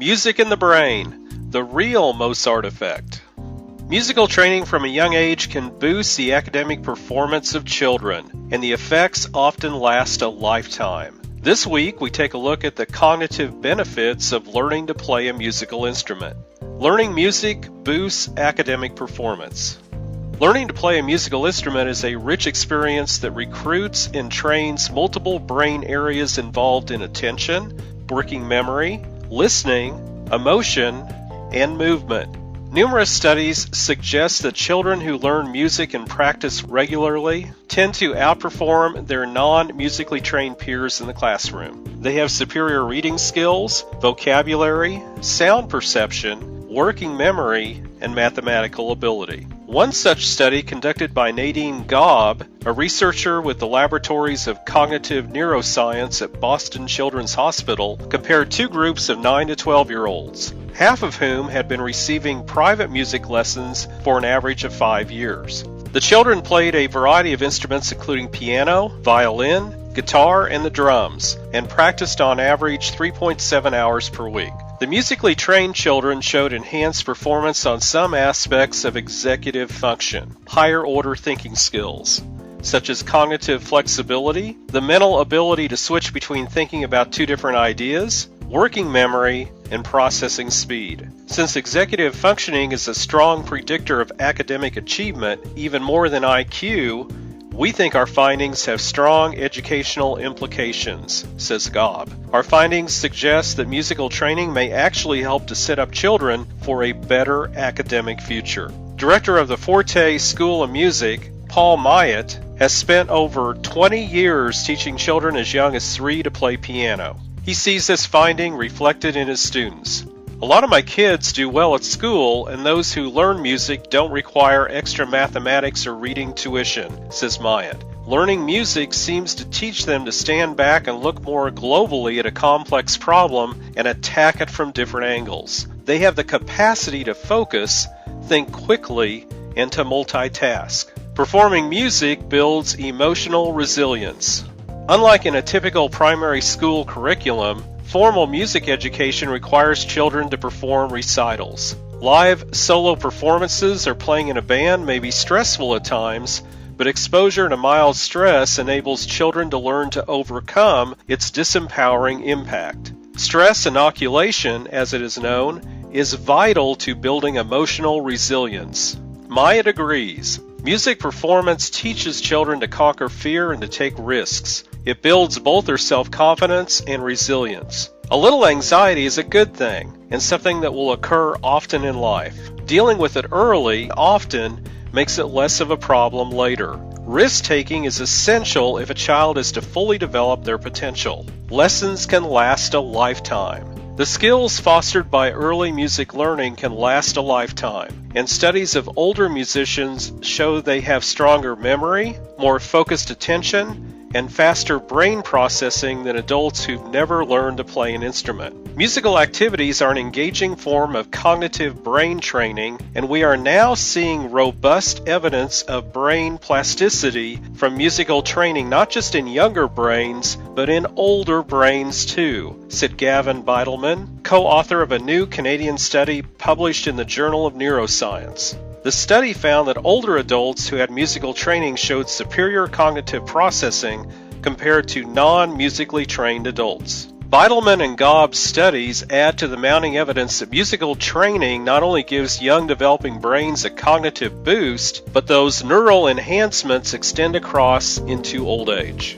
Music in the brain, the real Mozart effect. Musical training from a young age can boost the academic performance of children, and the effects often last a lifetime. This week, we take a look at the cognitive benefits of learning to play a musical instrument. Learning music boosts academic performance. Learning to play a musical instrument is a rich experience that recruits and trains multiple brain areas involved in attention, working memory, listening, emotion, and movement. Numerous studies suggest that children who learn music and practice regularly tend to outperform their non-musically trained peers in the classroom. They have superior reading skills, vocabulary, sound perception, working memory, and mathematical ability. One such study conducted by Nadine Gaub, a researcher with the Laboratories of Cognitive Neuroscience at Boston Children's Hospital, compared two groups of 9 to 12-year-olds, half of whom had been receiving private music lessons for an average of 5 years. The children played a variety of instruments including piano, violin, guitar, and the drums, and practiced on average 3.7 hours per week. The musically trained children showed enhanced performance on some aspects of executive function, higher order thinking skills, such as cognitive flexibility, the mental ability to switch between thinking about two different ideas, working memory, and processing speed. Since executive functioning is a strong predictor of academic achievement, even more than IQ, we think our findings have strong educational implications, says Gaub. Our findings suggest that musical training may actually help to set up children for a better academic future. Director of the Forte School of Music, Paul Myatt, has spent over 20 years teaching children as young as 3 to play piano. He sees this finding reflected in his students. A lot of my kids do well at school, and those who learn music don't require extra mathematics or reading tuition, says Myatt. Learning music seems to teach them to stand back and look more globally at a complex problem and attack it from different angles. They have the capacity to focus, think quickly, and to multitask. Performing music builds emotional resilience. Unlike in a typical primary school curriculum, formal music education requires children to perform recitals. Live solo performances or playing in a band may be stressful at times, but exposure to mild stress enables children to learn to overcome its disempowering impact. Stress inoculation, as it is known, is vital to building emotional resilience. Myatt agrees. Music performance teaches children to conquer fear and to take risks. It builds both their self-confidence and resilience. A little anxiety is a good thing, and something that will occur often in life. Dealing with it early often makes it less of a problem later. Risk-taking is essential if a child is to fully develop their potential. Lessons can last a lifetime. The skills fostered by early music learning can last a lifetime, and studies of older musicians show they have stronger memory, more focused attention, and faster brain processing than adults who've never learned to play an instrument. Musical activities are an engaging form of cognitive brain training, and we are now seeing robust evidence of brain plasticity from musical training, not just in younger brains, but in older brains too, said Gavin Beitelman, co-author of a new Canadian study published in the Journal of Neuroscience. The study found that older adults who had musical training showed superior cognitive processing compared to non-musically trained adults. Beitelman and Gaub's studies add to the mounting evidence that musical training not only gives young developing brains a cognitive boost, but those neural enhancements extend across into old age.